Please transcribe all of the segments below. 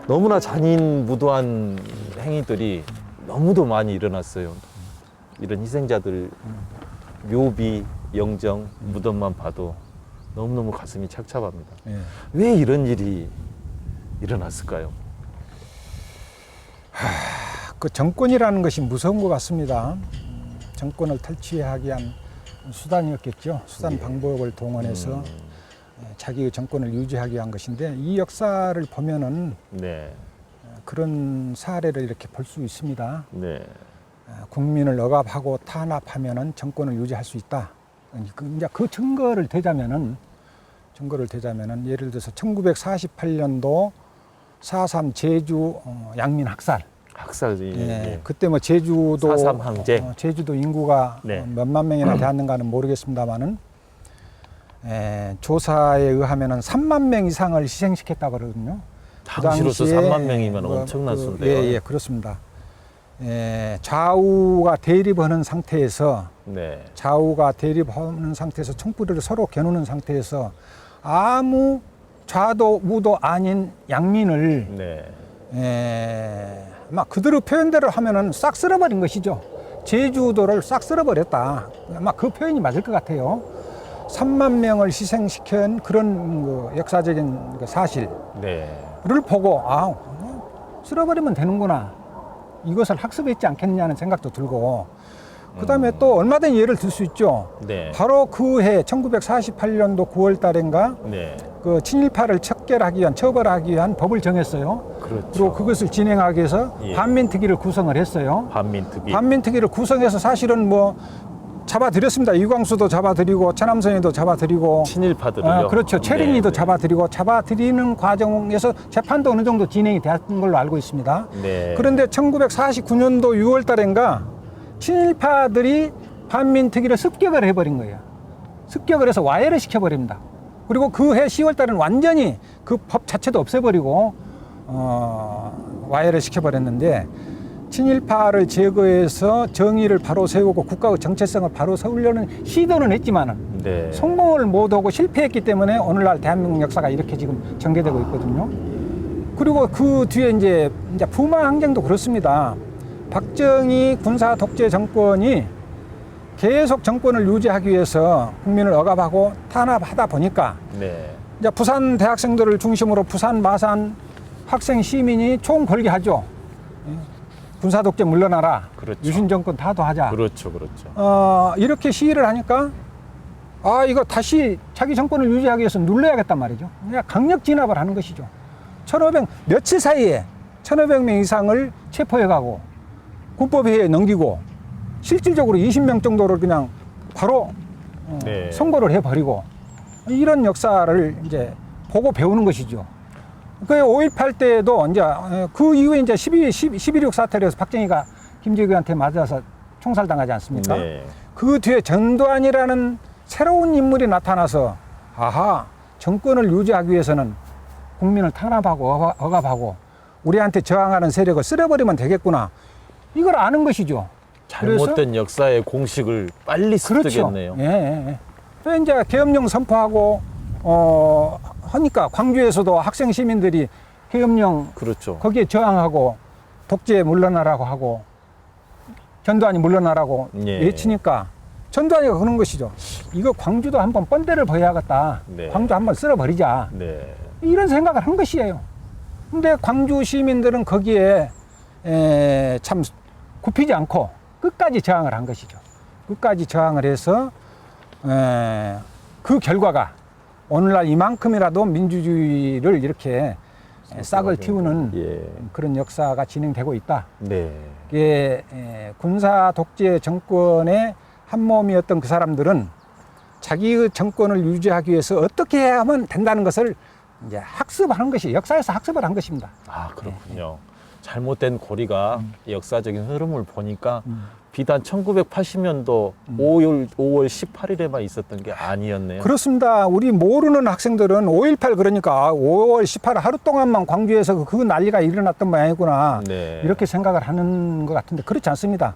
너무나 잔인무도한 행위들이 너무도 많이 일어났어요. 이런 희생자들 묘비, 영정, 무덤만 봐도 너무너무 가슴이 착잡합니다. 예. 왜 이런 일이 일어났을까요? 그 정권이라는 것이 무서운 것 같습니다. 정권을 탈취하기 위한 수단이었겠죠. 수단 예. 방법을 동원해서 자기의 정권을 유지하기 위한 것인데 이 역사를 보면은 네, 그런 사례를 이렇게 볼 수 있습니다. 네, 국민을 억압하고 탄압하면은 정권을 유지할 수 있다. 이제 그 증거를 대자면은 예를 들어서 1948년도 4.3 제주 양민 학살. 학살이 예, 그때 뭐 제주도 4.3 항쟁. 제주도 인구가 네. 몇만 명이나 되었는가는 모르겠습니다만은 조사에 의하면은 3만 명 이상을 희생시켰다고 그러거든요. 그 당시로서 당시에 3만 명이면 엄청난 수인데요. 예, 그렇습니다. 좌우가 대립하는 상태에서 총부리를 서로 겨누는 상태에서 아무 좌도 우도 아닌 양민을 네. 막 그대로 표현대로 하면은 싹 쓸어버린 것이죠. 제주도를 싹 쓸어버렸다. 아마 그 표현이 맞을 것 같아요. 3만 명을 희생시킨 그런 그 역사적인 그 사실을 네. 보고 쓸어버리면 되는구나. 이것을 학습했지 않겠느냐는 생각도 들고 그다음에 또 얼마든지 예를 들 수 있죠. 네. 바로 그 해 1948년도 9월 달인가 네. 그 친일파를 처벌하기 위한 법을 정했어요. 그렇죠. 그리고 그것을 진행하기 위해서 예. 반민특위를 구성을 했어요. 반민특위. 반민특위를 구성해서 사실은 뭐 잡아들였습니다. 이광수도 잡아들이고 천암선이도 잡아들이고 친일파들을요. 그렇죠. 최린이도 네. 잡아들이는 과정에서 재판도 어느 정도 진행이 되었던 걸로 알고 있습니다. 네. 그런데 1949년도 6월 달인가 친일파들이 반민특위를 습격을 해버린 거예요. 습격을 해서 와해를 시켜버립니다. 그리고 그 해 10월 달은 완전히 그 법 자체도 없애버리고 와해를 시켜버렸는데 친일파를 제거해서 정의를 바로 세우고 국가의 정체성을 바로 세우려는 시도는 했지만은 네. 성공을 못하고 실패했기 때문에 오늘날 대한민국 역사가 이렇게 지금 전개되고 있거든요. 그리고 그 뒤에 이제 부마 항쟁도 그렇습니다. 박정희 군사 독재 정권이 계속 정권을 유지하기 위해서 국민을 억압하고 탄압하다 보니까 네. 이제 부산 대학생들을 중심으로 부산 마산 학생 시민이 총 걸게 하죠. 군사 독재 물러나라. 그렇죠. 유신 정권 타도하자. 그렇죠. 그렇죠. 이렇게 시위를 하니까 이거 다시 자기 정권을 유지하기 위해서 눌러야겠단 말이죠. 그냥 강력 진압을 하는 것이죠. 며칠 사이에 1,500명 이상을 체포해가고 군법회의에 넘기고 실질적으로 20명 정도를 그냥 바로 네. 선고를 해버리고 이런 역사를 이제 보고 배우는 것이죠. 그 5.18 때도 이제 그 이후에 이제 12.6 사태를 해서 박정희가 김정일한테 맞아서 총살당하지 않습니까? 네. 그 뒤에 전두환이라는 새로운 인물이 나타나서 정권을 유지하기 위해서는 국민을 탄압하고 억압하고 우리한테 저항하는 세력을 쓸어버리면 되겠구나. 이걸 아는 것이죠. 잘못된 역사의 공식을 빨리 습득했네요. 그렇죠. 예. 그래서 이제 계엄령 선포하고 하니까 광주에서도 학생 시민들이 계엄령 그렇죠. 거기에 저항하고 독재에 물러나라고 하고 전두환이 물러나라고 예. 외치니까 전두환이가 그런 것이죠. 이거 광주도 한번 번대를 보여야겠다. 네. 광주 한번 쓸어버리자. 네. 이런 생각을 한 것이에요. 근데 광주 시민들은 거기에 참 굽히지 않고 끝까지 저항을 한 것이죠. 끝까지 저항을 해서 그 결과가 오늘날 이만큼이라도 민주주의를 이렇게 싹을 틔우는 그런 역사가 진행되고 있다. 네. 이게 군사 독재 정권의 한 몸이었던 그 사람들은 자기의 정권을 유지하기 위해서 어떻게 해야 하면 된다는 것을 이제 학습하는 것이 역사에서 학습을 한 것입니다. 그렇군요. 잘못된 고리가 역사적인 흐름을 보니까 비단 1980년도 5월 18일에만 있었던 게 아니었네요. 그렇습니다. 우리 모르는 학생들은 5.18 그러니까 5월 18일 하루 동안만 광주에서 그 난리가 일어났던 모양이구나. 네. 이렇게 생각을 하는 것 같은데 그렇지 않습니다.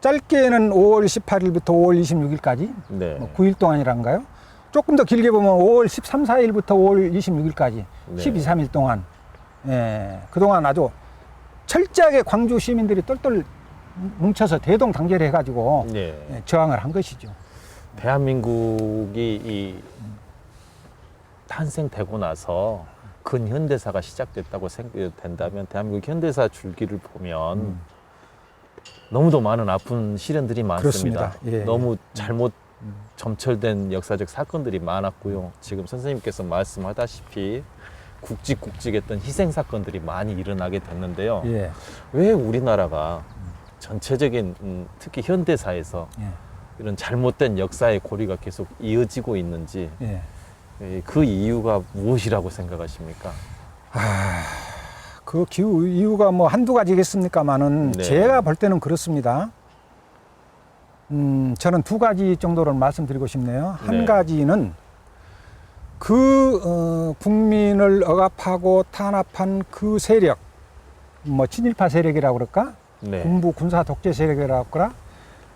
짧게는 5월 18일부터 5월 26일까지 네. 9일 동안이란가요? 조금 더 길게 보면 5월 13, 14일부터 5월 26일까지 네. 12, 3일 동안 그동안 아주 철저하게 광주 시민들이 똘똘 뭉쳐서 대동단결해 가지고 네. 저항을 한 것이죠. 대한민국이 이 탄생되고 나서 근현대사가 시작됐다고 생각된다면 대한민국 현대사 줄기를 보면 너무도 많은 아픈 시련들이 많습니다. 그렇습니다. 예. 너무 잘못 점철된 역사적 사건들이 많았고요. 지금 선생님께서 말씀하다시피 굵직굵직했던 희생 사건들이 많이 일어나게 됐는데요. 예. 왜 우리나라가 전체적인 특히 현대사에서 예. 이런 잘못된 역사의 고리가 계속 이어지고 있는지 예. 그 이유가 무엇이라고 생각하십니까? 그 이유가 뭐 한두 가지겠습니까만은 네. 제가 볼 때는 그렇습니다. 저는 두 가지 정도를 말씀드리고 싶네요. 한 네. 가지는 국민을 억압하고 탄압한 그 세력, 뭐 친일파 세력이라고 그럴까? 네. 군부 군사 독재 세력이라고 그럴까?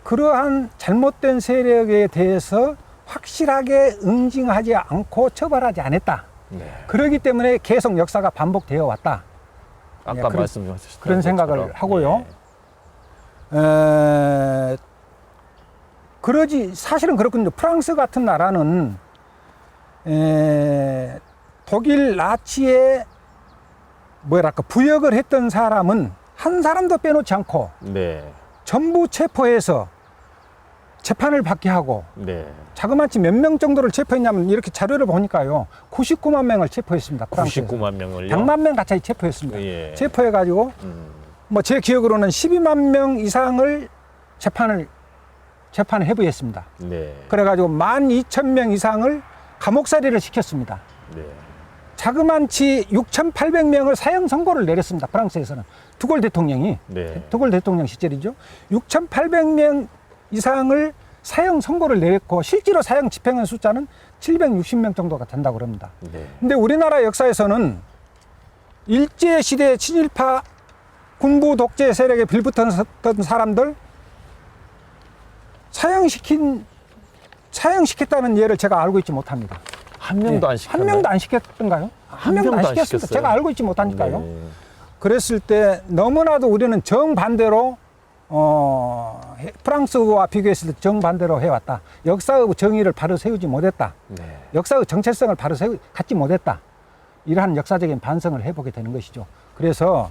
그러한 잘못된 세력에 대해서 확실하게 응징하지 않고 처벌하지 않았다. 네. 그러기 때문에 계속 역사가 반복되어 왔다. 아까 그런- 말씀하셨던 그런 생각을 것처럼. 하고요. 네. 그러지 사실은 그렇군요. 프랑스 같은 나라는 독일 나치에 뭐랄까 부역을 했던 사람은 한 사람도 빼놓지 않고 네. 전부 체포해서 재판을 받게 하고 네. 자그마치 몇 명 정도를 체포했냐면 이렇게 자료를 보니까요. 99만 명을 체포했습니다. 프랑스에서. 99만 명을요. 100만 명 가까이 체포했습니다. 예. 체포해가지고 뭐 제 기억으로는 12만 명 이상을 재판을 회부했습니다. 네. 그래가지고 12,000명 이상을 감옥살이를 시켰습니다. 네. 자그만치 6,800명을 사형 선고를 내렸습니다. 프랑스에서는 드골 대통령이 네. 드골 대통령 시절이죠. 6,800명 이상을 사형 선고를 내렸고 실제로 사형 집행한 숫자는 760명 정도가 된다고 합니다. 네. 근데 우리나라 역사에서는 일제 시대 친일파 군부 독재 세력에 빌붙었던 사람들 사형시켰다는 예를 제가 알고 있지 못합니다. 한 명도 안 시켰나요? 한 명도 안 시켰던가요? 한 명도 안 시켰습니다. 시켰어요? 제가 알고 있지 못하니까요. 네. 그랬을 때 너무나도 우리는 정반대로 프랑스와 비교했을 때 정반대로 해왔다. 역사의 정의를 바로 세우지 못했다. 네. 역사의 정체성을 바로 갖지 못했다. 이러한 역사적인 반성을 해보게 되는 것이죠. 그래서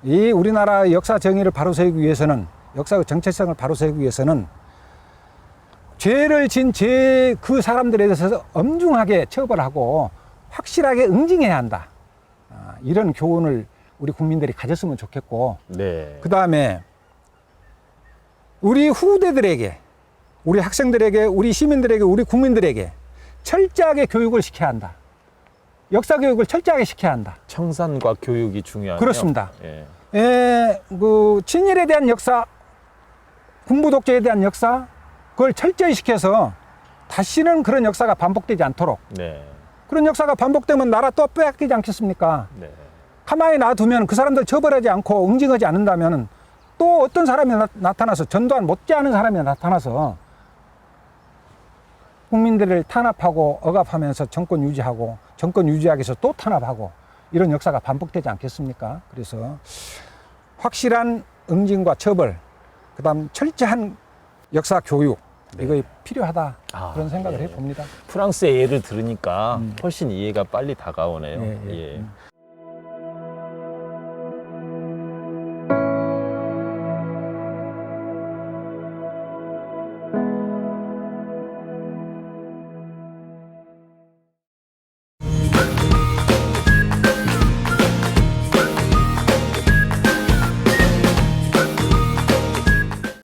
이 우리나라의 역사 정의를 바로 세우기 위해서는 역사의 정체성을 바로 세우기 위해서는 죄를 진 그 사람들에 대해서 엄중하게 처벌하고 확실하게 응징해야 한다. 이런 교훈을 우리 국민들이 가졌으면 좋겠고, 네. 그 다음에 우리 후대들에게, 우리 학생들에게, 우리 시민들에게, 우리 국민들에게 철저하게 교육을 시켜야 한다. 역사 교육을 철저하게 시켜야 한다. 청산과 교육이 중요하네요. 그렇습니다. 예. 그 친일에 대한 역사, 군부 독재에 대한 역사, 그걸 철저히 시켜서 다시는 그런 역사가 반복되지 않도록. 네. 그런 역사가 반복되면 나라 또 빼앗기지 않겠습니까? 네. 가만히 놔두면 그 사람들 처벌하지 않고 응징하지 않는다면 또 어떤 사람이 나타나서 전두환 못지않은 사람이 나타나서 국민들을 탄압하고 억압하면서 정권 유지하고 정권 유지하기 위해서 또 탄압하고 이런 역사가 반복되지 않겠습니까? 그래서 확실한 응징과 처벌, 그다음 철저한 역사 교육, 이거 필요하다. 그런 생각을 네. 해봅니다. 프랑스의 예를 들으니까 훨씬 이해가 빨리 다가오네요. 예, 예. 예.